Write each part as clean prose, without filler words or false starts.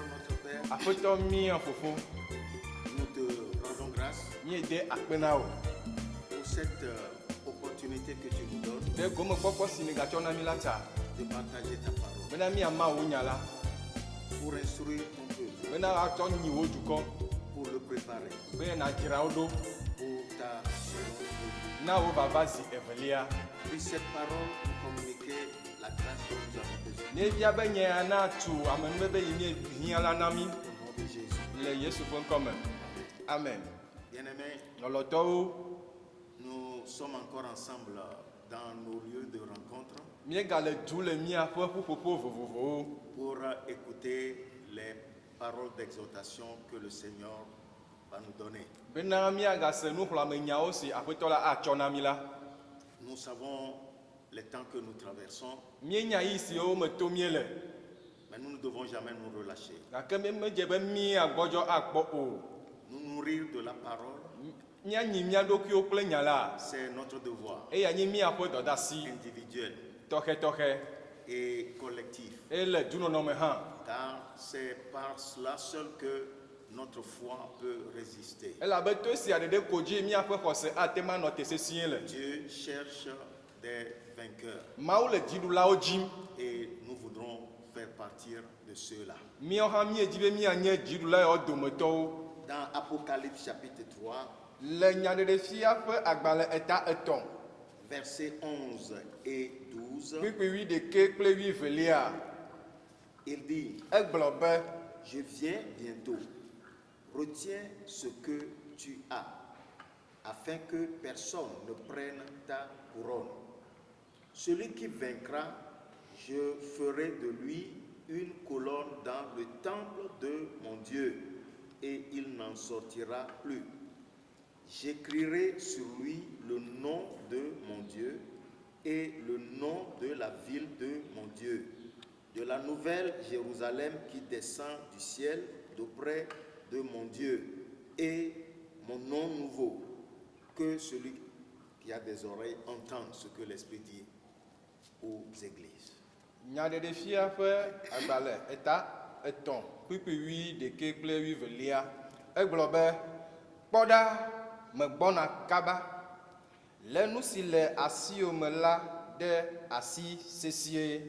Seigneur notre Père, Aƒetɔ mía fofo, nous te rendons grâce míede akpe na wò. pour cette opportunité que tu nous donnes Ɖe gomekpɔkpɔ si nègatsɔ na mí la ta, de partager ta parole, bena míama wò nya la, pour instruire ton peuple, bena atsɔ nyi wò dukɔ, pour le préparer be nàdzra wo ɖo pour ta seconde venue. na wo vava zi evelia. Puisse cette parole nous communiquer la grâce dont nous avons besoin. Míebia be nya na tu amenuveve yi míehiã la na mí Au nom de Jésus. le Yesu ƒe ŋkɔ me. Amen. Bien-aimés, Lɔlɔtɔwo, nous sommes encore ensemble dans nos lieux de rencontre míegale du le míaƒe ƒuƒoƒo vovovowo pour écouter les paroles d'exhortation que le Seigneur va nous donner. bena míagase nuxlɔ̃amenyawo si Aƒetɔ la atsɔ na mí la. Nous savons les temps que nous traversons, Míenya yi siwo me to míele, mais nous ne devons jamais nous relâcher. gake míedze be míagbɔdzɔ akpɔ o. Nous nourrir de la parole, Míanyi mía ɖokuiwo kple nya la, c'est notre devoir eya nye míaƒe dɔdeasi individuel tɔxɛtɔxɛ et collectif, eye le dunɔnɔ me hã, car c'est par cela seul que notre foi peut résister. elabe to sia ɖeɖe ko dzi míaƒe xɔse ate ma nɔ te sesĩe le. Dieu cherche des vainqueurs Mawu le dziɖulawo dzim, et nous voudrons faire partir de ceux-là. míawo hã míedzi be míanye dziɖula yawo dometɔwo. Dans Apocalypse chapitre 3, Le nyaɖeɖefia ƒe agbalẽ eta etɔ̃, versets 11 et 12, kpikpi 11 kple 12, il dit: egblɔ be, Je viens bientôt. Retiens ce que tu as, afin que personne ne prenne ta couronne. Celui qui vaincra, je ferai de lui une colonne dans le temple de mon Dieu, et il n'en sortira plus. J'écrirai sur lui le nom de mon Dieu et le nom de la ville de mon Dieu, de la nouvelle Jérusalem qui descend du ciel d'auprès de mon Dieu, et mon nom nouveau. Que celui qui a des oreilles entende ce que l'Esprit dit aux églises. nyaɖeɖefia ƒe agbalẽ eta etɔ̃, kpikpi 11 kple 12, egblɔ be, kpɔ ɖa, megbɔna kaba, lé nu si le asiwò me la ɖe asi sesĩe,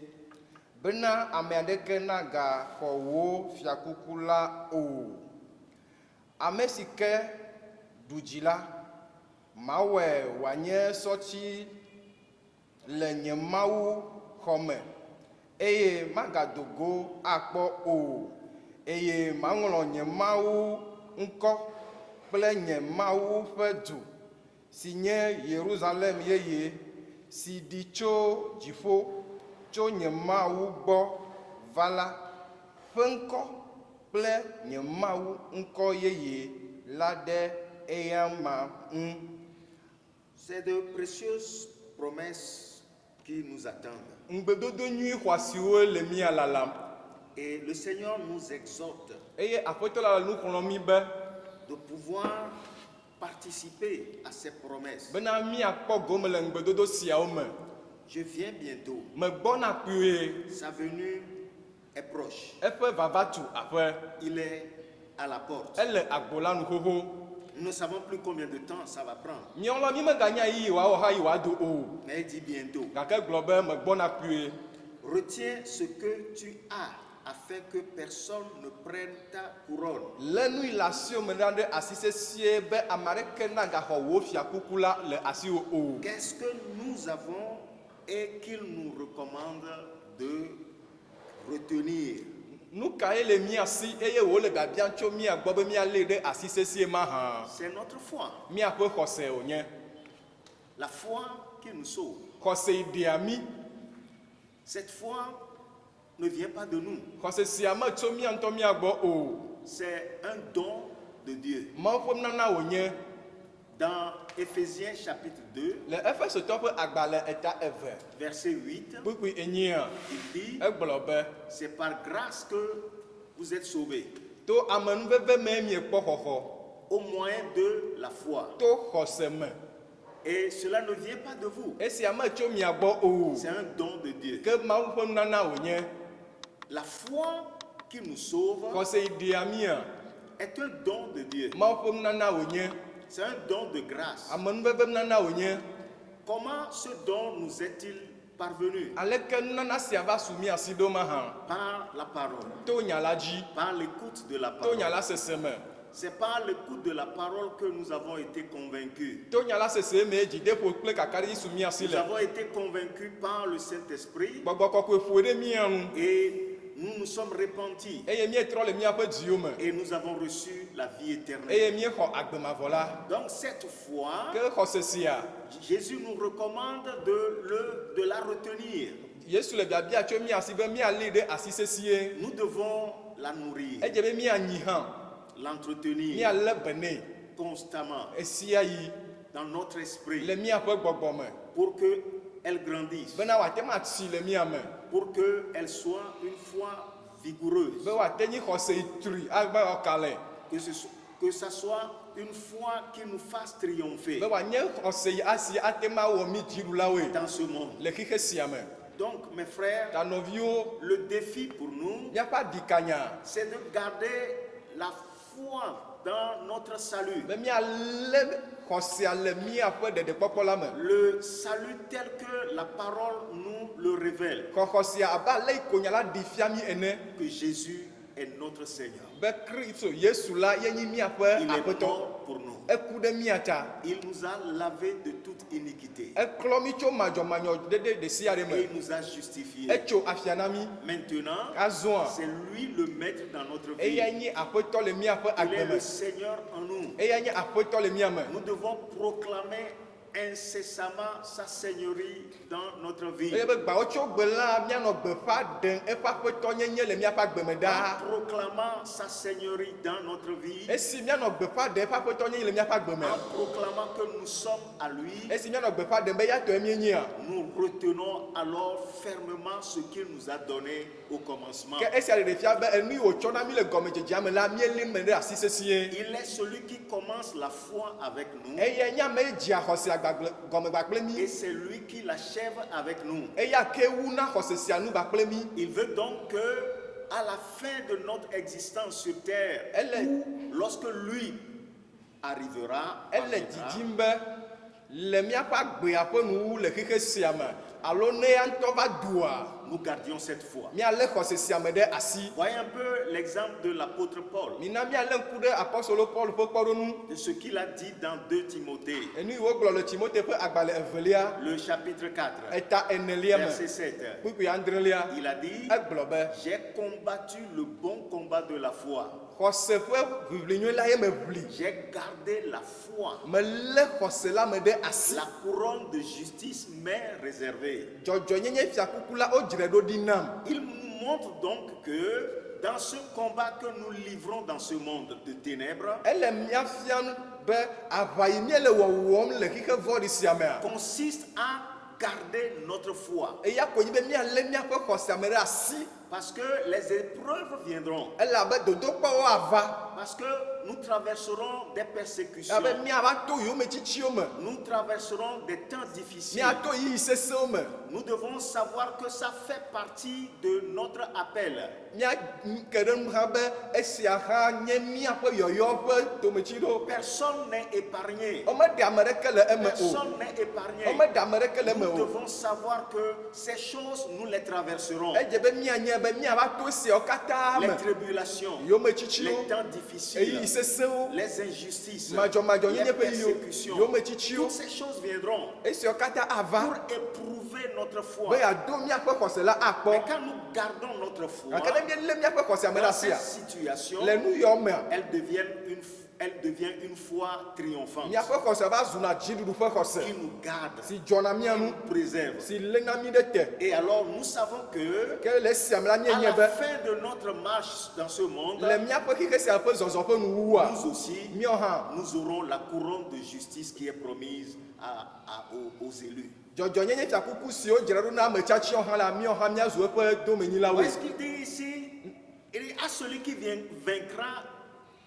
bena ame aɖeke nagaxɔ wò fiakuku la o. Ame si ke ɖu dzi la, mawɔe wòanye sɔtsi le nye Mawu xɔme, eye magado go akpɔ o, eye maŋlɔ nye Mawu ŋkɔ kple nye Mawu ƒe du si nye Yerusalem yeye si ɖi tso dziƒo tso nye Mawu gbɔ va la ƒe ŋkɔ kple nye Mawu ŋkɔ yeye la ɖe eya ma ŋu. C'est de précieuses promesses qui nous attendent. Ŋugbedodo nyui xɔasiwo le mía lalam, Et le Seigneur nous exhorte eye Aƒetɔ la le nu xlɔ̃m mí be de pouvoir participer à ces promesses. bena míakpɔ gome le ŋugbedodo siawo me. Je viens bientôt. Megbɔna kpuie, Sa venue est proche. eƒe vava tu aƒe, Il est à la porte. ele agbo la nu xoxo. Nous ne savons plus combien de temps ça va prendre. Míawo la mí meganya yi wòawɔ ha yi wòado o, Mais il dit bientôt. gake gblɔ be megbɔna kpuie. Retiens ce que tu as afin que personne ne prenne ta couronne. Le nu yi le asiwò me la ɖe asi sesĩe be ame aɖeke nagaxɔ wò fiakuku la le asiwò o. Qu'est-ce que nous avons et qu'il nous recommande de retenir? Nu ka ye le mía si eye wòle biabia tso mía gbɔ be míalé ɖe asi sesĩe ma hã? C'est notre foi. Míaƒe xɔse wònye. La foi qui nous sauve. Xɔse yi ɖea mí. Cette foi ne vient pas de nous. Xɔse sia me tso mía ŋutɔ mía gbɔ o. C'est un don de Dieu. Mawu ƒe nana wònye. Dans Éphésiens chapitre 2, Le Efesotɔ ƒe agbalẽ eta eve, verset 8, kpikpi 8, il dit: egblɔ be, c'est par grâce que vous êtes sauvés, to amenuveve me miekpɔ xɔxɔ, au moyen de la foi. to xɔse me. Et cela ne vient pas de vous. Esia me tso mia gbɔ o. C'est un don de Dieu. Ke Mawu ƒe nunana wònye. La foi qui nous sauve xɔse yi ɖea mía est un don de Dieu. Mawu ƒe nunana wònye C'est un don de grâce. amenuveve nunana wònye Comment ce don nous est-il parvenu? aleke nunana sia va su mía si ɖo mahã Par la parole, to nya la dzi par l'écoute de la to parole. nya la sese me C'est par l'écoute de la parole que nous avons été convaincus. to nya la sese me dzideƒo kple kakaɖedzi su mía si Nous le avons été convaincus par le Saint-Esprit gbɔgbɔ kɔkɔe ƒoe ɖe mía ŋu et nous nous sommes repentis eye míetrɔ le míaƒe dziwo me et nous avons reçu la vie éternelle. eye míexɔ agbemavɔ la Donc cette foi, ke xɔse sia Jésus nous recommande de la retenir. Yesu le biabia tso mía si be míali ɖe asi sesie Nous devons la nourrir, edze be míanyi hã l'entretenir míalé be nɛ constamment esia yi dans notre esprit le míaƒe gbɔgbɔ me pour qu'elle grandisse, bena wòate ŋu atsi le mía me pour qu'elle soit une foi vigoureuse, be wòate nyi xɔse yi tri agbe wɔ kalẽ que ça soit une foi qui nous fasse triompher be wòanye xɔse yi asi ate ma wɔ mí dziɖulawoe dans ce monde. le xixe sia me Donc mes frères, ta nɔviwo le défi pour nous, míaƒe adikanya c'est de garder la foi dans notre salut. be míalé xɔsea le míaƒe ɖeɖekpɔkpɔ la me Le salut tel que la parole nous le révèle, xɔxɔsia abe ale yi ko nya la ɖi fia mí ene que Jésus est notre Seigneur. be Kristo Yesu la yenyi míaƒe Il est aƒetɔ mort pour nous. eku ɖe mía ta Il nous a lavés de toute iniquité eklɔ mí tso madzɔmanyɔdede ɖe sia ɖe et me il nous a justifiés. etso afia na mí Maintenant, azɔa c'est lui le maître dans notre vie. eya nye aƒetɔ le míaƒe Il agbe est me le Seigneur en nous. eya nye aƒetɔ le mía me Nous devons proclamer incessamment sa seigneurie dans notre vie. eye be gbawo tso gbe la míanɔ gbeƒã ɖem eƒe aƒetɔ nyenye le míaƒe agbe me En ɖaa proclamant sa seigneurie dans notre vie, esi míanɔ gbeƒã ɖem eƒe aƒetɔ nyenye le míaƒe agbe me en proclamant que nous sommes à lui, esi míanɔ gbeƒã ɖem be ya tɔe míenyea nous retenons alors fermement ce qu'il nous a donné au commencement. ke esia ɖeɖe fia be enu yi wòtsɔ na mí le gɔmedzedzea me la míeli me ɖe asi sesie Il est celui qui commence la foi avec nous eye nye ame yi dzia xɔse gɔmegba kple mí et c'est lui qui l'achève avec nous. eya ke wu na xɔse sia nu ba kple mí Il veut donc que à la fin de notre existence sur terre, ele lorsque lui arrivera, ele didim be le míaƒe agbea ƒe nuwu le xixe sia me alo ne ya ŋutɔ va dua nous gardions cette foi. míalé xɔse sia me ɖe asi Voyez un peu l'exemple de l'apôtre Paul, mina míalé ŋku ɖe apɔstolo Paul ƒe kpɔɖonu de ce qu'il a dit dans 2 Timothée, enu yi wogblɔ le Timote ƒe agbalẽ evelia le chapitre 4, eta enelia me verset 7. kpukpui adrelia Il a dit, egblɔ be j'ai combattu le bon combat de la foi. xɔse ƒe ʋiʋli nyui la ye meʋli J'ai gardé la foi. melé xɔse la me ɖe asi La couronne de justice m'est réservée. dzɔdzɔnyenye fiakuku la wo dzre ɖo ɖi nam Il nous montre donc que dans ce combat que nous livrons dans ce monde de ténèbres, ele mía fiam be aʋa yi míele wɔwɔm le xixe vɔɖi sia mea consiste à garder notre foi. eya ko nyi be míalé míaƒe xɔsea me ɖe asi Parce que les épreuves viendront. elabe dodokpɔwo ava Parce que nous traverserons des persécutions. abe míava to yiwo me tsitsiwo me Nous traverserons des temps difficiles. míato yiyi sesewo me Nous devons savoir que ça fait partie de notre appel. míake ɖe nu hã be esia hã nye míaƒe yɔyɔ ƒe tometsi ɖo Personne n'est épargné. womeɖe ame ɖeke le eme o Personne n'est épargné. womeɖe ame ɖeke le eme Nous o devons savoir que ces choses, nous les traverserons. edze be míanye be míava to esiawo katã Les me tribulations, yiwo me tsitsiwo les temps eyiyi difficiles, sesewo les injustices, madzɔmadzɔnyenye les ƒe yiwo persécutions. yiwo me tsitsiwo Toutes ces choses viendront esiawo katã pour ava éprouver notre be foi. yeado míaƒe xɔse la Mais akpɔ quand nous gardons notre foi, gake ne míelé míaƒe xɔsea me ɖe dans asia cette situation, le nu yɔ mea elle devient une foi triomphante míaƒe xɔse va zuna dziɖuɖu ƒe xɔse qui nous garde, si dzɔna mía nu nous préserve. si léna mí ɖe te Et alors nous savons que ke le esia me la à míenye la be fin de notre marche dans ce monde, le míaƒe xixe sia ƒe zɔzɔ ƒe nuwua nous aussi, míawo hã nous aurons la couronne de justice qui est promise aux élus. dzɔdzɔnyenye fiakuku siwo dzra ɖo na ame tsatsiwo hã la míawo hã míazu eƒe domenyilawoe Voyez ce qu'il dit ici. Il dit à celui qui vaincra,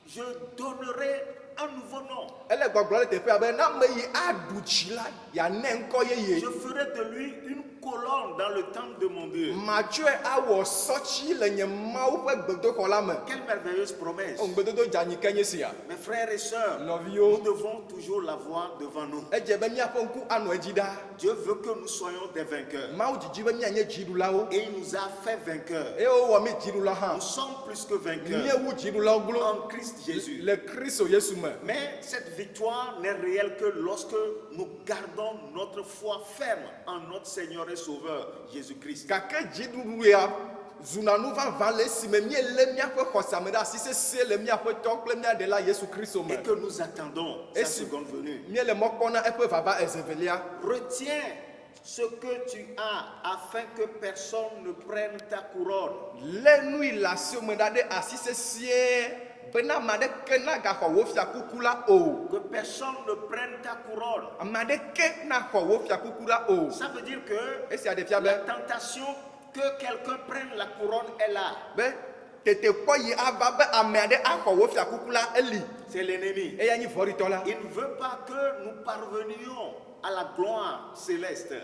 je donnerai un nouveau nom. Elle est gbɔgblɔ le teƒea be na ame yi aɖu tsi la yeanɛ ŋkɔ yeye. Je ferai de lui une colonne dans le temple de mon Dieu. Matsɔe awɔ sɔtsi le nye Mawu ƒe gbedoxɔ la me. Quelle merveilleuse promesse. O ŋgbedodo dzeanyi ke nye sia. Mes frères et sœurs, Nɔviwo. nous devons toujours l'avoir devant nous. Edze be míaƒe ŋku anɔ edzi ɖaa. Dieu veut que nous soyons des vainqueurs. Mawu didi be míanye dziɖulawo. Et il nous a fait vainqueurs. Eye wowɔ mi dziɖula hã. Nous sommes plus que vainqueurs Míewu dziɖulawo glo en Christ Jésus. le Kristo Yesu me. Mais cette victoire n'est réelle que lorsque nous gardons notre foi ferme en notre Seigneur et Sauveur Jésus-Christ. Gake dziɖuɖu ya zuna nu vavã le esime míelé míaƒe xɔsame ɖe asi sesẽ le míaƒe tɔ kple míaɖela Yesu Kristo me. Et que nous attendons sa seconde venue. Míele mɔ kpɔna eƒe vava ezevelia. Retiens ce que tu as afin que personne ne prenne ta couronne. Lé nui le asiome ɖa ɖe asi sesĩe bena ame aɖeke nagaxɔ wò fiakuku la o. Que personne ne prenne ta couronne. Ame aɖeke naxɔ wò fiakuku la o. Ça veut dire que Esia ɖe fia be la tentation que quelqu'un prenne la couronne est là. be tetekpɔ yi ava be ame aɖe axɔ wò fiakuku la eli. C'est l'ennemi. Eya nyi vɔɖitɔ la. Il ne veut pas que nous parvenions à la gloire céleste.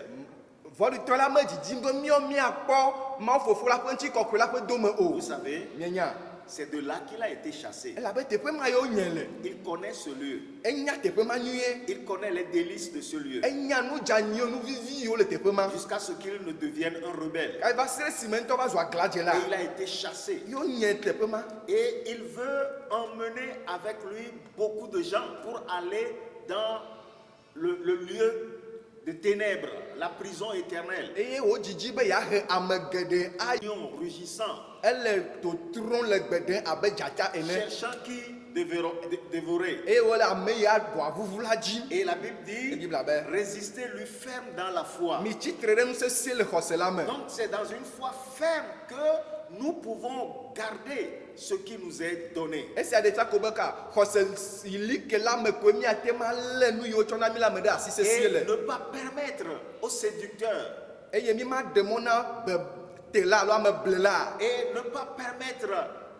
Vɔɖitɔ la me dzidzim be míakpɔ Mawu Fofo la ƒe ŋutikɔkɔe la ƒe dome o. Vous savez, Mienya. c'est de là qu'il a été chassé. Elabe teƒe ma yewo nye le. Il connaît ce lieu. Enya teƒe ma nyuie. Il connaît les délices de ce lieu. Enya nu dzanyiwo nu viviwo le teƒe ma. Jusqu'à ce qu'il ne devienne un rebelle. Eva se ɖe esime ŋutɔ va zu agladze la. Et il a été chassé. Yewo nye teƒe ma. Et il veut emmener avec lui beaucoup de gens pour aller dans le lieu de ténèbres, la prison éternelle. Eye wo dzidzi be yeahe ame geɖe ayi. Lion rugissant, Ele totrom le gbede abe dzata ene. cherchant qui dévorer. Eye wole ame yi aɖua vuvu la dzi. Et la Bible dit, Bible abe. résister lui ferme dans la foi. Mi tsitre ɖe nu sesẽ le xɔse la me. Donc c'est dans une foi ferme que nous pouvons garder ce qui nous est donné. Esia ɖe fia ko be ka xɔse si li ke la me koe míate ma lé nu yiwo tsɔna mi la me ɖe asi sesẽ Et le. ne pas permettre aux séducteurs Eye mi ma ɖe mɔ na betela alo ame blela. et ne pas permettre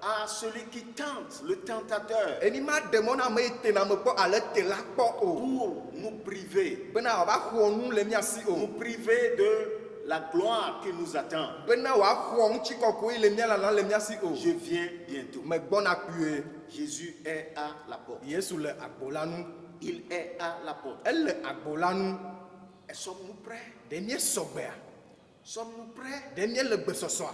à celui qui tente, le tentateur, Eye mi ma ɖe mɔ na ame yi tena me kpɔ ale tela kpɔ o. pour nous priver, Bena wòava xɔ nu le mia si o. nous priver de la gloire qui nous attend. Bena wòaxɔ ŋutikɔkɔe le mia lala le mia si o. Je viens bientôt. Megbɔna kpuie. Jésus est à la porte. Yesu le agbo la nu. Il est à la porte. Ele agbo la nu. Et sommes-nous prêts? Ɖe míesɔgbea. Sommes-nous prêts? Ɖe míele gbesɔsɔa.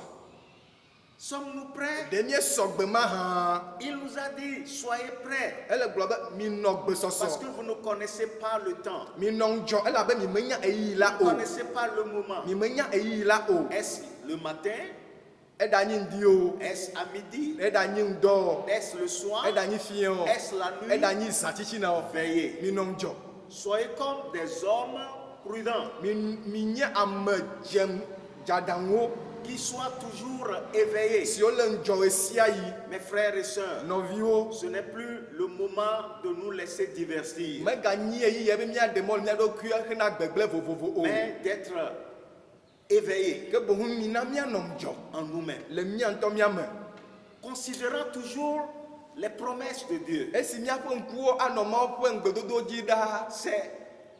Sommes-nous prêts? Ɖe míesɔgbe ma hã. Il nous a dit, soyez prêts, Ele gblɔ be minɔ parce gbesɔsɔ. que vous ne connaissez pas le temps. Minɔ ŋdzɔ elabe mi menya eyi la Vous ne o. connaissez pas le moment. Mi menya eyi la o. Est-ce le matin? Eɖa nyi ŋdi o. Est-ce à midi? Eɖa nyi ŋdɔ o. Est-ce le soir? Eɖa nyi fiẽ o. Est-ce la nuit? Eɖa nyi zãtsitsi na o. Veillez. Minɔ ŋdzɔ. Soyez comme des hommes prudents, Mi nye ame dzaɖaŋuwo qui soient toujours éveillés. siwo le ŋdzɔ sia yi. Mes frères et sœurs, Nɔviwo. ce n'est plus le moment de nous laisser divertir, Meganyi eyi ye be míaɖe mɔ le mía ɖokui hena gbegblẽ vovovo o. mais d'être éveillés Ke boŋ mina míanɔ ŋdzɔ en nous-mêmes, le mía ŋutɔ mía me. considérant toujours les promesses de Dieu. Esi míaƒe ŋkuwo anɔ Mawu ƒe ŋgbedodo dzi ɖaa. C'est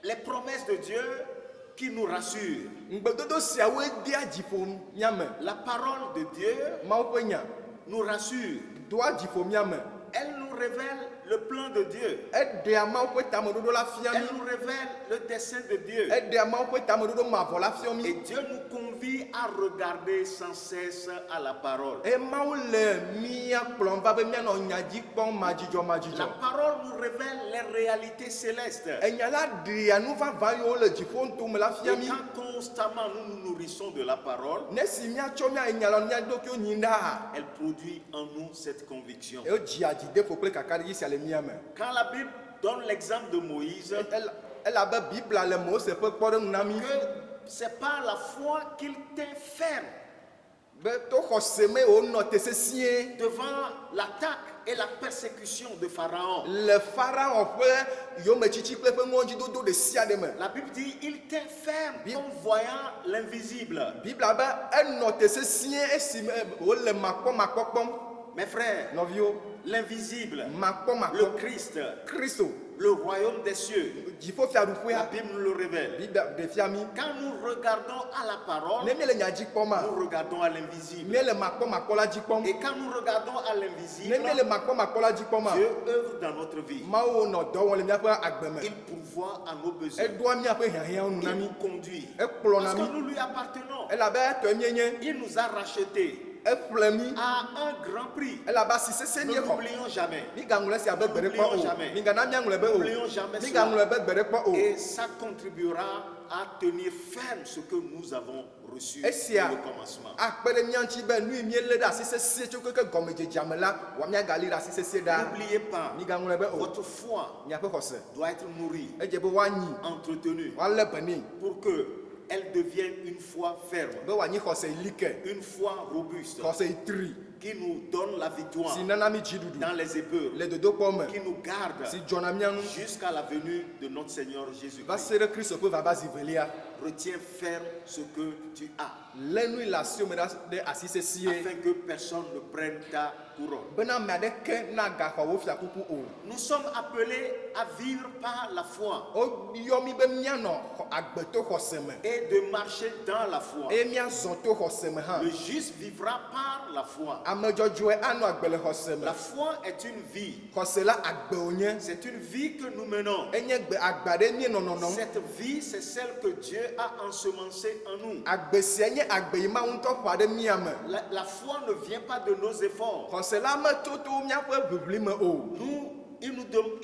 les promesses de Dieu qui nous rassurent. Ŋgbedodo siawoe dea dziƒo mía me. La parole de Dieu Mawu ƒe nya nous rassure. doa dziƒo mía me. Elle nous révèle le plan de Dieu. Eɖea Mawu ƒe tameɖoɖo la fia Elle mí. nous révèle le dessein de Dieu. Eɖea Mawu ƒe tameɖoɖo mavɔ la fia Et mí. Dieu nous convie à regarder sans cesse à la parole. Eye Mawu le mía kplɔm va be míanɔ nya dzi kpɔm madzidzɔ La madzidzɔ. parole nous révèle les réalités célestes. Enya la ɖea nu vavã yiwo le dziƒo ŋtome la Et fia mí. quand constamment nous nous nourrissons de la parole, Ne si míatsɔ mía nya la mía ɖokuiwo nyi ɖaa. elle produit en nous cette conviction. Eyo dzia dzideƒo kple kakaɖedzi sia le mía me. Quand la Bible donne l'exemple de Moïse, Elabe Bibla le Mose ƒe kpɔɖeŋu na mí. que c'est par la foi qu'il tint ferme Be to xɔse me wònɔ te sesĩe. devant l'attaque et la persécution de Pharaon. Le Pharaon ƒe yometsitsi kple ƒe ŋɔdzidodo ɖe sia ɖe me. La Bible dit, il tint ferme comme voyant l'invisible. Bibla be enɔ te sesĩe esime wòle makpɔmakpɔkpɔm. Mes frères, nɔviwo l'invisible, makpɔ le makpɔ Christ, Kristo le royaume des cieux, la dziƒofiaɖuƒea Bible nous le révèle. Bible ɖe fia mi Quand nous regardons à la parole, ne míele nya dzi kpɔma nous regardons à l'invisible. míele makpɔ makpɔ la dzi kpɔm Et quand nous regardons à ne l'invisible, míele makpɔ makpɔ la dzi kpɔma Dieu œuvre dans notre vie. Mawu nɔ dɔ wɔm le míaƒe agbe me Il pourvoit à nos besoins. eɖoa míaƒe hiahiãwo nu na Il mi nous conduit. ekplɔ na Parce que mi nous lui appartenons. elabe etɔe míenye Il nous a rachetés eƒle mi à un grand prix. elabe asi sesẽ Ne míexɔ l'oublions jamais. migaŋlɔ esia be gbe ɖe kpɔ N'oublions o jamais. migana míaŋlɔe be o N'oublions jamais migaŋlɔe be gbe ɖe kpɔ o Et ça contribuera à tenir ferme ce que nous avons reçu esia au commencement. akpe ɖe mía ŋuti be nu yi míelé ɖe asi sesẽ tso keke gɔmedzedzea me la wòa míagali ɖe asi sesẽ ɖa N'oubliez pas, migaŋlɔe be o votre foi miaƒe xɔse doit être nourrie, edze be woanyi entretenue, woalé be nɛ pour que elle devienne une foi ferme, be wòanyi xɔse yi li ke une foi robuste, xɔse yi tri qui nous donne la victoire si nana mi dziɖuɖu dans les épreuves, le dodokpɔ me qui nous garde si dzɔna mía ŋu jusqu'à la venue de notre Seigneur va Jésus-Christ. se ɖe Kristo ƒe vava zi velia Retiens ferme ce que tu as, lé nu yi le asiwo me ɖe asi sesĩe afin que personne ne prenne ta couronne. bena ame aɖeke nagaxɔ wo fiakuku o Nous sommes appelés à vivre par la foi woyɔ mi be míanɔ agbe to xɔse me et de marcher dans la foi. eye míazɔ to xɔse me hã Le juste vivra par la foi. ame dzɔdzɔe anɔ agbe le xɔse me La foi est une vie. xɔse la agbe wònye C'est une vie que nous menons. enye agba ɖe míenɔ nɔnɔm Cette vie, c'est celle que Dieu a ensemencée en nous. agbe sia nye agbe yi Mawu ŋutɔ ƒã ɖe mía me La foi ne vient pas de nos efforts. xɔse la meto to míaƒe ʋiʋli me o Il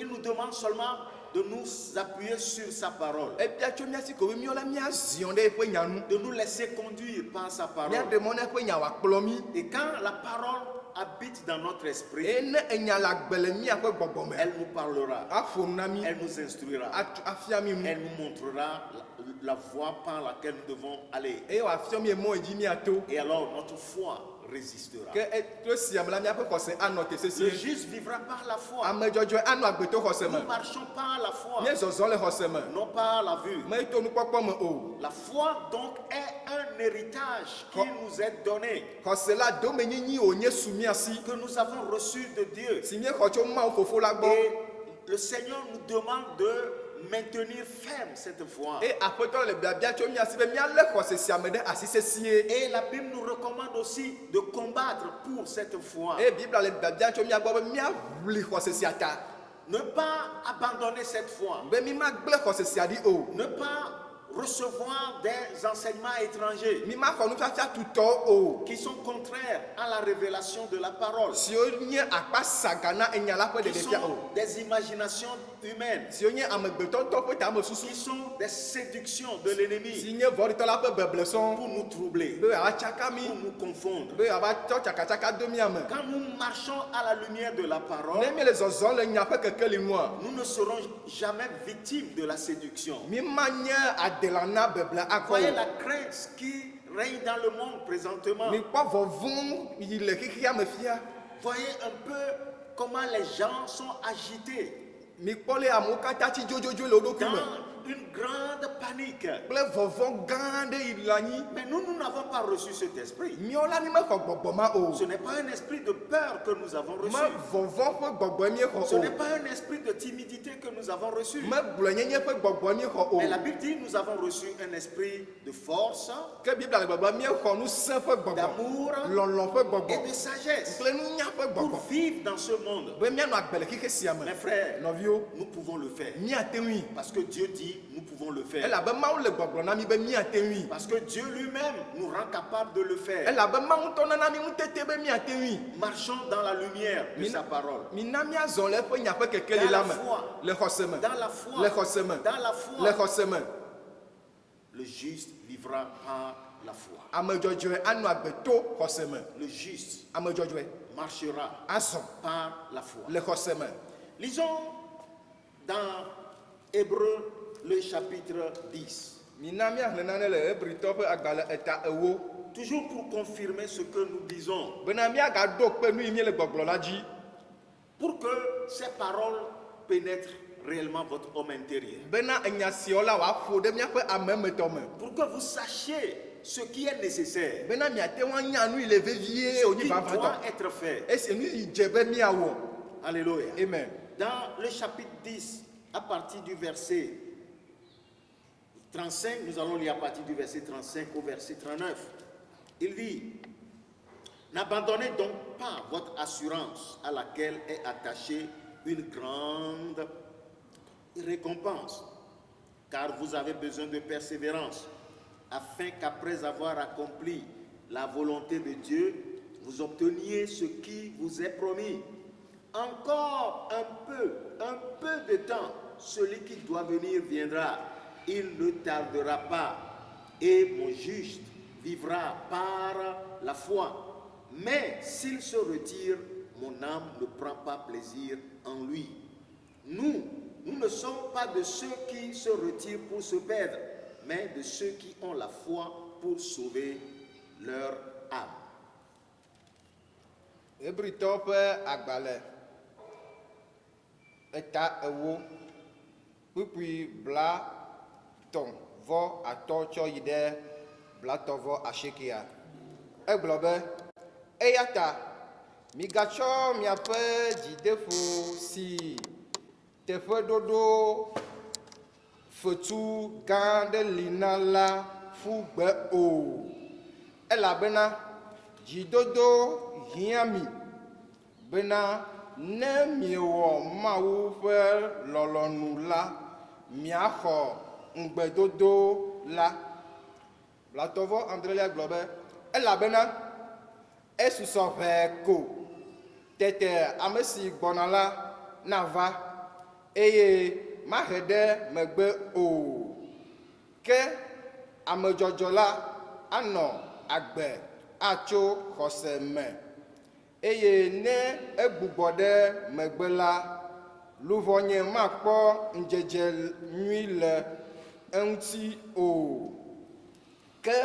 nous demande seulement de nous appuyer sur sa parole, ebia tso mía si ko be míɔ la míaziɔ ɖe eƒe nya nu de nous laisser conduire par sa parole. míaɖe mɔ ne eƒe nya wòakplɔ mi Et quand la parole habite dans notre esprit, eye ne enya le agbe le míaƒe gbɔgbɔ me elle nous parlera, aƒo nu na mi elle nous instruira, afia mi nu elle nous montrera la voie par laquelle nous devons aller. eye wòafiɔ mi emɔ yi dzi míato Et alors notre foi résistera. ke to sia me la míaƒe xɔse anɔ te Le sesĩe juste vivra par la foi. ame dzɔdzɔe anɔ agbe to xɔse me Nous marchons par la foi, míezɔzɔ le xɔse me non par la vue. meto nukpɔkpɔ me o La foi donc est un héritage qui nous est donné, xɔse la domenyinyi wònye su mía si que nous avons reçu de Dieu. si míexɔ tso Mawu fofo la gbɔ Et le Seigneur nous demande de maintenir ferme cette foi. eye aƒetɔ le biabia tso mía si be míalé xɔse sia me ɖe asi sesĩe Et la Bible nous recommande aussi de combattre pour cette foi. eye Biblia le biabia tso mía gbɔ be míaʋli xɔse sia ta Ne pas abandonner cette foi. be mi magblẽ xɔse sia ɖi o Ne pas recevoir des enseignements étrangers mi maxɔ nufiafia tutɔwo o qui sont contraires à la révélation de la parole, siwo nye akpa saga na enya la ƒe qui ɖeɖefia sont o des imaginations humaines, siwo nye amegbetɔtɔ ƒe tame susu qui sont des séductions de l'ennemi si nye vɔɖitɔ la ƒe beble sɔŋ pour nous troubler, be yeava tsaka mi pour nous confondre. be yeava tsɔ tsakatsaka do mía me Quand nous marchons à la lumière de la parole, ne míele zɔzɔm le nya ƒe kekeli ŋua nous ne serons jamais victimes de la séduction. mi ma nye adela na beble akɔ Voyez o la crainte qui règne dans le monde présentement. mi kpɔ vɔvɔ̃ yi le xixia me fia Voyez un peu comment les gens sont agités, mi kpɔ le amewo katã tsi dzodzodzo le wo ɖokui me dans une grande panique. kple vɔvɔ̃ gã aɖe yi le anyi Mais nous n'avons pas reçu cet esprit. míawo la mi mexɔ gbɔgbɔ ma o Ce n'est pas un esprit de peur que nous avons reçu. me vɔvɔ̃ ƒe gbɔgbɔe míexɔ Ce o n'est pas un esprit de timidité que nous avons reçu. me gblɔnyenye ƒe gbɔgbɔe míexɔ o Mais la Bible dit nous avons reçu un esprit de force, ke Biblia le gbɔgbɔ míexɔ ŋusẽ ƒe gbɔgbɔ d'amour lɔlɔ ƒe et gbɔgbɔ de sagesse kple nunya ƒe pour gbɔgbɔ vivre dans ce monde. be míanɔ agbe le xixe sia me Mes frères, nɔviwo nous pouvons le faire. míate ŋui Parce que Dieu dit nous pouvons le faire. elabe Mawu le gbɔgblɔ na mi be míate ŋui Parce que Dieu lui-même nous rend capable de le faire. elabe Mawu ŋutɔ nana mi ŋutete be míate ŋui Marchons dans la lumière de sa parole. mina míazɔ le eƒe nya ƒe kekeli la me le xɔse me Dans la foi. le xɔse me Dans la le foi. xɔse me Le juste vivra par la foi. ame dzɔdzɔe anɔ agbe to xɔse me Le juste ame dzɔdzɔe marchera azɔ par la foi. le xɔse me Lisons dans Hébreu le chapitre 10. mina míaxlẽ nane le Hebritɔ ƒe agbalẽ eta ewo Toujours pour confirmer ce que nous disons. bena míagaɖo kpe nu yi mí le gbɔgblɔ la dzi Pour que ces paroles pénètrent réellement votre homme intérieur. bena enya siawo la wòaƒo ɖe míaƒe amemetɔ me Pour que vous sachiez ce qui est nécessaire, bena miate wa nya nu ile vevie ce oni qui va doit va être fait. et c'est nous djebe mi awo. Alléluia. Amen. Dans le chapitre 10, à partir du verset 35, nous allons lire à partir du verset 35 au verset 39. Il dit, n'abandonnez donc pas votre assurance à laquelle est attachée une grande récompense, car vous avez besoin de persévérance, afin qu'après avoir accompli la volonté de Dieu, vous obteniez ce qui vous est promis. Encore un peu de temps, celui qui doit venir viendra, il ne tardera pas, et mon juste vivra par la foi. Mais s'il se retire, mon âme ne prend pas plaisir en lui. Nous ne sommes pas de ceux qui se retirent pour se perdre, mais de ceux qui ont la foi pour sauver leur âme. Hebritɔ ƒe agbalẽ eta ewo kpukpui bla tɔ̃ vɔ atɔ tsɔ yi ɖe blatɔ vɔ asiekea. Egblɔ be eya ta migatsɔ miaƒe dzideƒo si teƒe ɖoɖo fetu gã aɖe li na la ƒu gbe o, elabena dzidodo hiã mi bena ne miewɔ Mawu ƒe lɔlɔ̃nu la miaxɔ ŋugbedodo la. Blatɔvɔ Andrelia gblɔ be elabena esusɔ ʋɛɛ ko tete ame si gbɔna la nava eye mahe ɖe megbe o, ke amedzɔdzɔ la anɔ agbe atso xɔse me, eye ne egbugbɔ ɖe megbe la, luvɔnye makpɔ ŋdzedze nyui le eŋuti o. Ke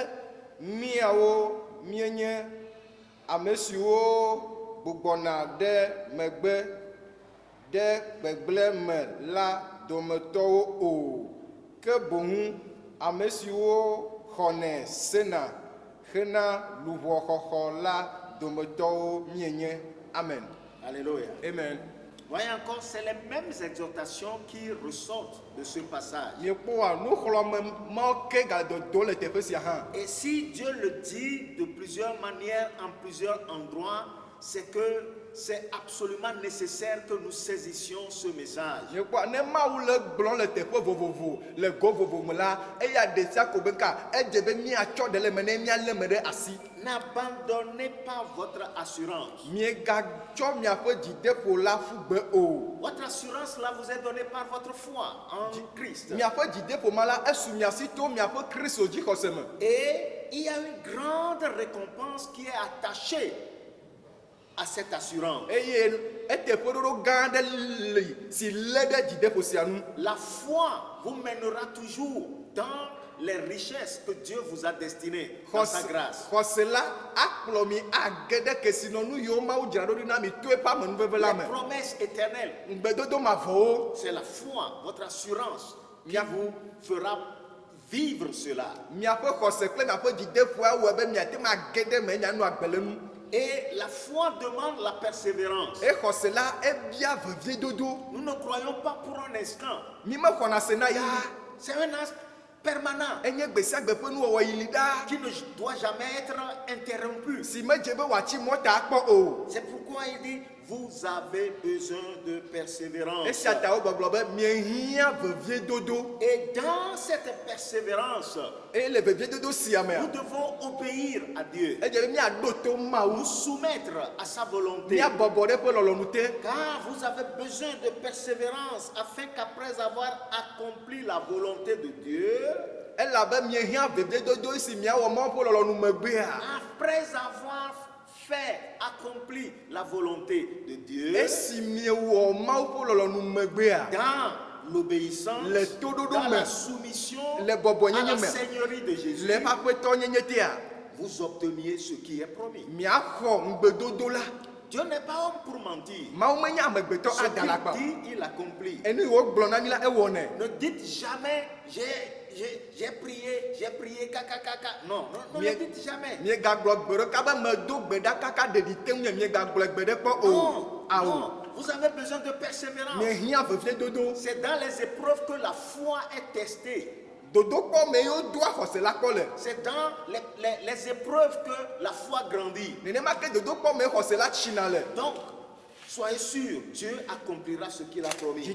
míawo míenye ame siwo gbugbɔna ɖe megbe ɖe gbegblẽ me la dometɔwo o, ke boŋu ame siwo xɔnɛ sena hena luʋɔxɔxɔ la dometɔwo míenye. Amen. Alléluia. Amen. Voyez encore, c'est les mêmes exhortations qui ressortent de ce passage. Miekpɔa nuxlɔme mawo ke gadodo le teƒe sia hã. Et si Dieu le dit de plusieurs manières, en plusieurs endroits, c'est que c'est absolument nécessaire que nous saisissions ce message. Miekpɔa ne Mawu le gblɔm le teƒe vovovo le go vovovo me la, eya ɖe sia ko be ka edze be miatsɔ ɖe le me ne mialé me ɖe asi. N'abandonnez pas votre assurance. Miegatsɔ miaƒe dzideƒo la ƒu gbe o. Votre assurance là vous est donnée par votre foi en Christ. Miaƒe dzideƒo ma la esu miasi to miaƒe Kristo dzixɔse me. Et il y a une grande récompense qui est attachée à cette assurance. Eye eteƒe ɖoɖo gã aɖe li si lé ɖe dzideƒo sia nu. La foi vous mènera toujours dans les richesses que Dieu vous a destinées dans sa grâce. Xɔse la akplɔ mi age ɖe kesinɔnu yiwo Mawu dzra ɖo ɖi na mi to eƒe amenuveve la Les me. promesses éternelles, Ŋugbedodo mavɔwo. c'est la foi, votre assurance qui vous fera vivre cela. Miaƒe xɔse kple miaƒe dzideƒoa wɔe be miate ŋu age ɖe me mianɔ agbe le nu. Et la foi demande la persévérance. E xɔse la ebia veviedodo. Nous ne croyons pas pour un instant. Mi mexɔna se na ya. C'est un acte permanent Enye gbe sia gbe ƒe nuwɔwɔ yi li ɖaa. qui ne doit jamais être interrompu. Si medze be wòatsi mɔta akpɔ o. C'est pourquoi il dit, vous avez besoin de persévérance. Esia ta wo gbɔgblɔ be miehiã veviedodo. Et dans cette persévérance, Eye le veviedodo sia mea, nous devons obéir à Dieu, edze be miaɖo to Mawu. nous soumettre à sa volonté. Miabɔbɔ ɖe eƒe lɔlɔ̃nu te. Car vous avez besoin de persévérance afin qu'après avoir accompli la volonté de Dieu, Elabe miehiã veviedodo si miawɔ Mawu ƒe lɔlɔ̃nu megbea. après avoir fait, accompli la volonté de Dieu, Esi miewɔ Mawu ƒe lɔlɔ̃nu megbea. dans l'obéissance, Le toɖoɖo dans me. la soumission Le à bɔbɔnyenye la me. Seigneurie de Jésus, Le eƒe aƒetɔ nyenye tea. vous obteniez ce qui est promis. Miaxɔ ŋugbedodo la. Dieu n'est pas homme pour mentir. Mawu menye amegbetɔ Ce ada la qu'il kpa. dit, il accomplit. Enu yi wogblɔ na mi la ewɔnɛ. Ne dites jamais, j'ai j'ai prié, caca. Non, ne le dites jamais. Non, vous avez besoin de persévérance. C'est dans les épreuves que la foi est testée. C'est dans les épreuves que la foi grandit. Donc, soyez sûr, Dieu accomplira ce qu'il a promis.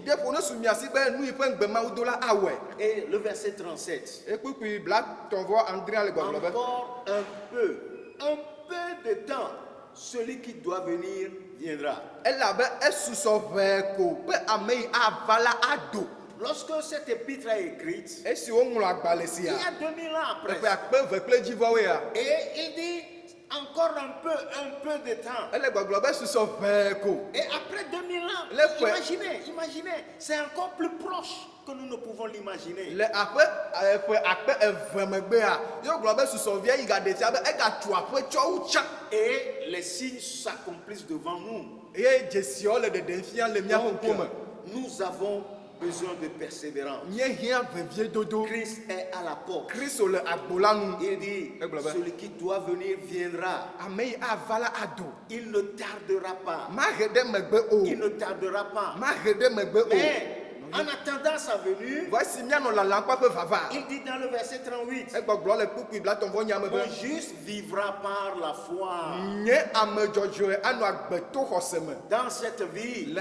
Et le verset 37. Encore un peu de temps, celui qui doit venir viendra. Lorsque cette épître est écrite, il y a 2000 ans après. Et il dit encore un peu de temps. Et après 2000 ans, imaginez, c'est encore plus proche que nous ne pouvons l'imaginer. Et les signes s'accomplissent devant nous. Donc, nous avons besoin de persévérance. Christ est à la porte. Il dit, celui qui doit venir viendra. Il ne tardera pas. Il ne tardera pas. Mais en attendant sa venue, il dit dans le verset 38, mon juste vivra par la foi. Dans cette vie,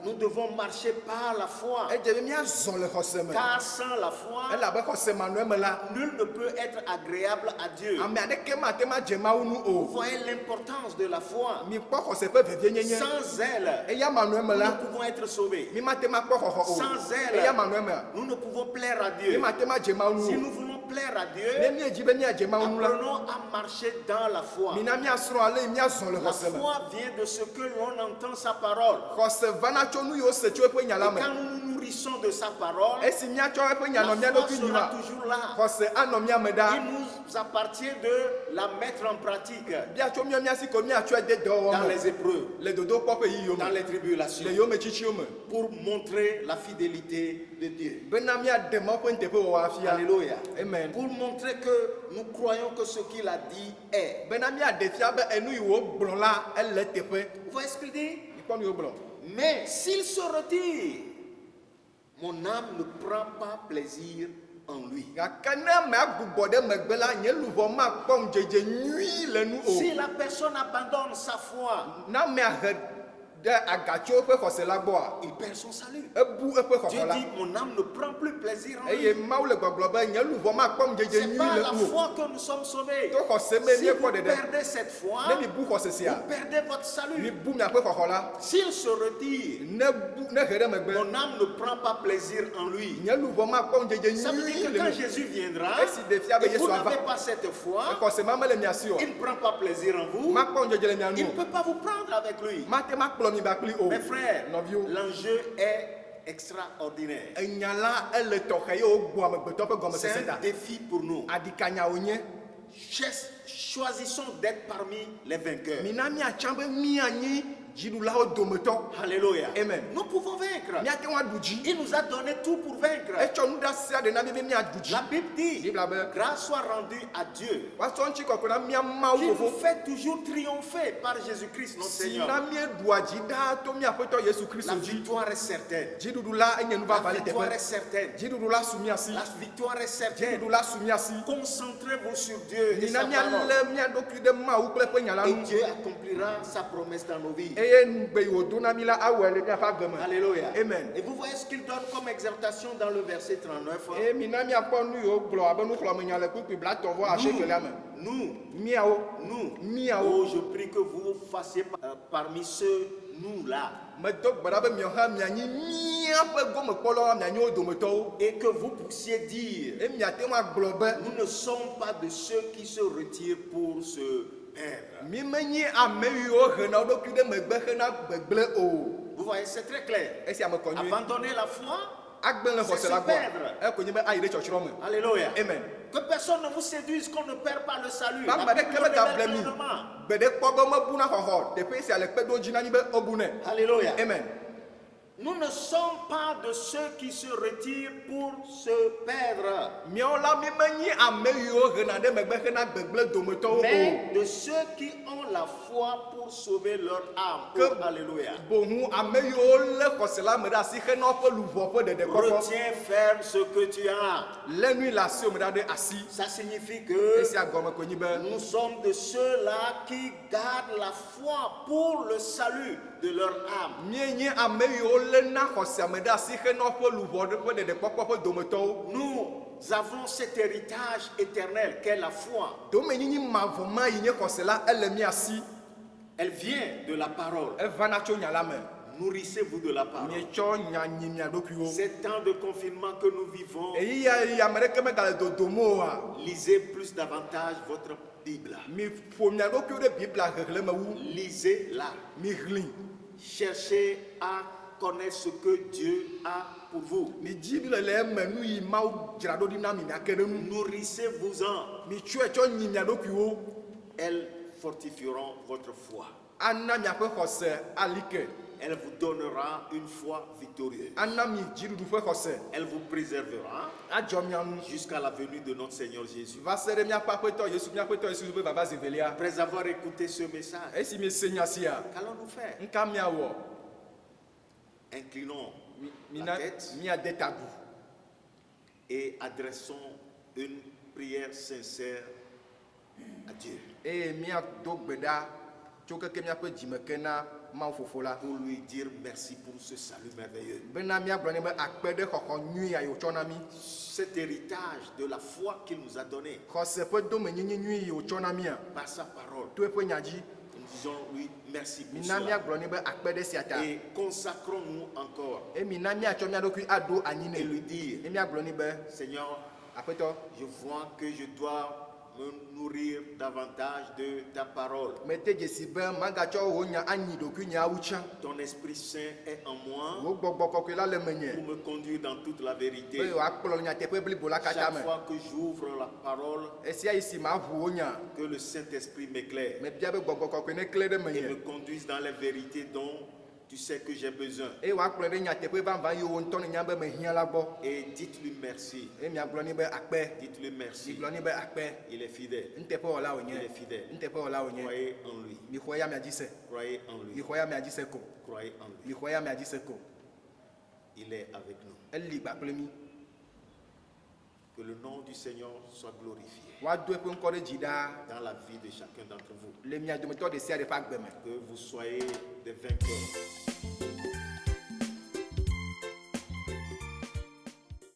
nous devons marcher par la foi. Car sans la foi, nul ne peut être agréable à Dieu. Vous voyez l'importance de la foi. Sans elle, nous ne pouvons être sauvés. Sans elle, nous ne pouvons plaire à Dieu. Si nous voulons plaire à Dieu, apprenons à marcher dans la foi. La foi vient de ce que l'on entend sa parole. Et quand nous nous nourrissons de sa parole, la foi sera toujours là. Il nous appartient de la mettre en pratique dans les épreuves, dans les tribulations, pour montrer la fidélité de Dieu. Alléluia. Amen. Pour montrer que nous croyons que ce qu'il a dit est. Vous voyez ce qu'il dit? Mais s'il se retire, mon âme ne prend pas plaisir en lui. Si la personne abandonne sa foi, il perd son salut. Dieu dit, mon âme ne prend plus plaisir en lui. C'est par la foi que nous sommes sauvés. Si vous perdez cette foi, vous perdez votre salut. S'il se retire, mon âme ne prend pas plaisir en lui. Ça veut dire que quand Jésus viendra, et vous n'avez pas cette foi, il ne prend pas plaisir en vous, il ne peut pas vous prendre avec lui. Mes frères, l'enjeu est extraordinaire. C'est un défi pour nous. Choisissons d'être parmi les vainqueurs. Alléluia. Amen. Nous pouvons vaincre. Il nous a donné tout pour vaincre. La Bible dit, grâce soit rendue à Dieu, qui nous fait toujours triompher par Jésus-Christ notre Seigneur. La victoire est certaine. La victoire est certaine. La victoire est certaine. Concentrez-vous sur Dieu et sa parole. Et Dieu accomplira sa promesse dans nos vies. Alléluia. Amen. Et vous voyez ce qu'il donne comme exhortation dans le verset 39. Nous, oh, je prie que vous fassiez parmi ceux, nous là, et que vous puissiez dire, nous ne sommes pas de ceux qui se retirent pour se perdre. Vous voyez, c'est très clair. Abandonner la foi, c'est se perdre. Alléluia. Amen. Que personne ne vous séduise, qu'on ne perd pas le salut. Alléluia. Amen. Nous ne sommes pas de ceux qui se retirent pour se perdre, Miawo la mi menyi ame yiwo hena ɖe megbe hena gbegble dometɔwo mais o. de ceux qui ont la foi pour sauver leur âme. Que- Oh, alléluia. Bohu ame yiwo lé xɔse la me ɖe asi hena woƒe luʋɔ ƒe ɖeɖekpɔkpɔ. Retiens ferme ce que tu as. Lé nu le asiwo me ɖa ɖe asi. Ça signifie que Esia gɔme koe nyi be nous sommes de ceux-là qui gardent la foi pour le salut de leur âme. mienye ame yiwo léna xɔsea me ɖe asi hena woƒe luʋɔ ƒe ɖeɖekpɔkpɔ ƒe dometɔwo. Nous avons cet héritage éternel qu'est la foi. Domenyinyi mavɔ ma yi nye xɔse la ele mia si. Elle vient de la parole. Evana tso nya la me. Nourrissez-vous de la parole. Mietsɔ nya nyi mia ɖokuiwo. Ces temps de confinement que nous vivons, Eyi ya ame ɖeke megale dodom oa. lisez plus davantage votre Bible. Miƒo mia ɖokuiwo ɖe Biblia hehlẽ me wu. Lisez-la. Mihlĩ. Cherchez à connaître ce que Dieu a pour vous. Midzi le eme nu yi Mawu dzra ɖo ɖi na mi miake ɖe ŋu. Nourrissez-vous-en. Mitsɔe tsɔ nyi mia ɖokuiwo. Elles fortifieront votre foi. Ana miaƒe xɔse ali ke. Elle vous donnera une foi victorieuse. Ana mi dziɖuɖu ƒe xɔse. Elle vous préservera Adzɔ mia ŋu. jusqu'à la venue de notre Seigneur Jésus. Va se ɖe miaƒe aƒetɔ Yesu ƒe vava zevelia. Après avoir écouté ce message, Esi miese nya sia, qu'allons-nous faire? nu ka miawɔ? Inclinons Mina la tête miade ta gu. et adressons une prière sincère à Dieu Eye miado gbe ɖa tso keke miaƒe dzime ke na Mawu Fofo la. pour lui dire merci pour ce salut merveilleux. Bena miagblɔ nɛ be akpe ɖe xɔxɔ nyui ya wòtsɔ na mi. Cet héritage de la foi qu'il nous a donné Xɔse ƒe domenyinyi nyui yi wòtsɔ na mia. par sa parole. To eƒe nya dzi. Nous disons lui merci pour Mina cela. miagblɔ nɛ be akpe ɖe sia ta. Et consacrons-nous encore Eye mina miatsɔ mia ɖokui aɖo anyi et lui nɛ. dire, Eye miagblɔ nɛ be Seigneur, aƒetɔ, je vois que je dois me nourrir davantage de ta parole. mete dzesi be magatsɔ wò nya anyi ɖokui nyawo tsã. Ton Esprit Saint est en moi Wò gbɔgbɔ kɔkɔe la le pour menye. me conduire dans toute la vérité. Be wòakplɔ nyateƒe blibo la katã Chaque me. fois que j'ouvre la parole, Esia yi si maʋu wò nya. que le Saint-Esprit m'éclaire Mebia be gbɔgbɔ kɔkɔe ne klẽ ɖe et me menye. conduise dans les vérités dont tu sais que j'ai besoin. Eye wòakplɔ ɖe nyateƒe vavã yi wò ŋutɔ ne nya be mehiã la gbɔ. Et dites-lui merci. Eye miagblɔ nɛ be akpe. Dites-lui merci. Migblɔ nɛ be akpe. Il est fidèle. Nuteƒewɔla Il wònye. est fidèle. Nuteƒewɔla wònye. Croyez en lui. Mixɔ ya mia dzi se. Croyez en lui. Mixɔ ya mia dzi se ko. Croyez en lui. Mixɔ ya mia dzi se ko. Il est avec nous. Eli gba kple mi. Que le nom du Seigneur soit glorifié Woado eƒe ŋkɔ ɖe dzi ɖaa dans la vie de chacun d'entre vous. le mia dometɔ ɖe sia ɖe ƒe agbe me. Que vous soyez des vainqueurs